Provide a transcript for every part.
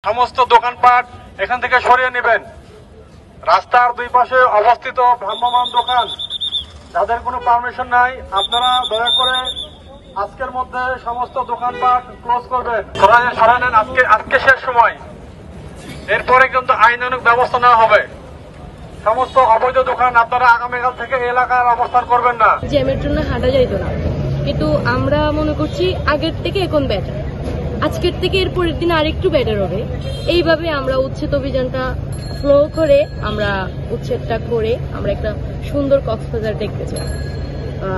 সমস্ত দোকানপাট এখান থেকে সরিয়ে নেবেন। রাস্তার দুই পাশে অবস্থিত ভ্রাম্যমাণ দোকান, যাদের কোনো পারমিশন নাই, আপনারা দয়া করে আজকের মধ্যে সমস্ত দোকানপাট ক্লোজ করবেন। সরাই নেন, আজকে শেষ সময়, এরপরে কিন্তু আইনানুগ ব্যবস্থা নেওয়া হবে। সমস্ত অবৈধ দোকান আপনারা আগামীকাল থেকে এলাকার অবস্থান করবেন না। জ্যামের জন্য হাঁটা যাইতো না, কিন্তু আমরা মনে করছি আগের থেকে এখন বেটার, আজকের থেকে এর পরের দিন আরেকটু বেটার হবে। এইভাবে আমরা উচ্ছেদ অভিযানটা ফ্লো করে উচ্ছেদটা করে আমরা একটা সুন্দর কক্সবাজার দেখতে চাই।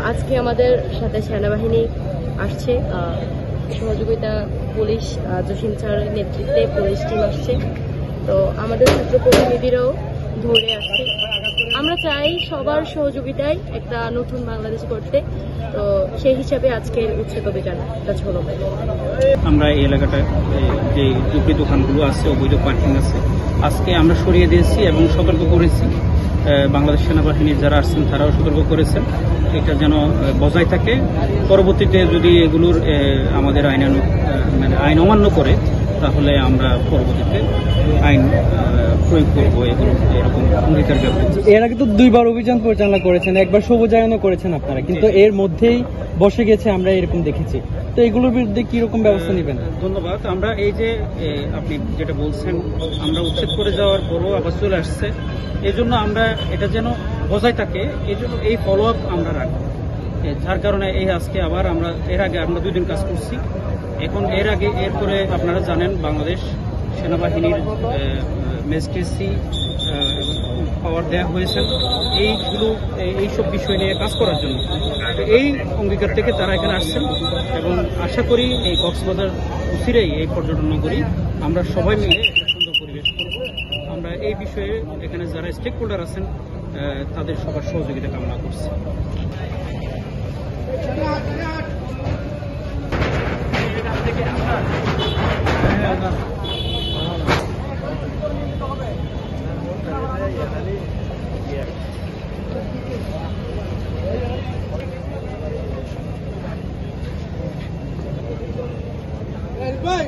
আজকে আমাদের সাথে সেনাবাহিনী আসছে, সহযোগিতা পুলিশ জসিম স্যারের নেতৃত্বে পুলিশ টিম আসছে, তো আমাদের ছাত্র প্রতিনিধিরাও ধরে আসছে। আমরা চাই সবার সহযোগিতায় একটা নতুন বাংলাদেশ করতে, তো সেই হিসাবে আজকের উচ্ছেদ অভিযানটা ছিল। আমরা এই এলাকাটায় যে ঝুঁকি দোকানগুলো আছে, অবৈধ পার্কিং আছে, আজকে আমরা সরিয়ে দিয়েছি এবং সতর্ক করেছি। বাংলাদেশ সেনাবাহিনী যারা আসছেন তারাও সতর্ক করেছেন এটা যেন বজায় থাকে। পরবর্তীতে যদি এগুলোর আমাদের আইন অমান্য করে, তাহলে আমরা পরবর্তীতে আইন প্রয়োগ করবো। এগুলো এরকম অঙ্গীকার ব্যবহার। এর আগে তো দুইবার অভিযান পরিচালনা করেছেন, একবার সবুজায়নও করেছেন আপনারা, কিন্তু এর মধ্যেই বসে গেছে, আমরা এরকম দেখেছি। তো এগুলোর বিরুদ্ধে কিরকম ব্যবস্থা নেবেন? ধন্যবাদ। আমরা এই যে আপনি যেটা বলছেন, আমরা উচ্ছেদ করে যাওয়ার পরও আবার চলে আসছে, এই জন্য আমরা এটা যেন বজায় থাকে, এই জন্য এই ফলো আপ আমরা রাখবো। যার কারণে এই আজকে আবার এর আগে আমরা 2 দিন কাজ করছি। এখন এরপরে আপনারা জানেন বাংলাদেশ সেনাবাহিনীর ম্যাজিস্ট্রেসি পাওয়ার দেওয়া হয়েছে এইসব বিষয় নিয়ে কাজ করার জন্য। এই অঙ্গীকার থেকে তারা এখানে আসছেন এবং আশা করি এই কক্সবাজার অচিরেই এই পর্যটন নগরী আমরা সবাই মিলে একটা সুন্দর পরিবেশ করব। আমরা এই বিষয়ে এখানে যারা স্টেক হোল্ডার আছেন তাদের সবার সহযোগিতা কামনা করছি। ভাই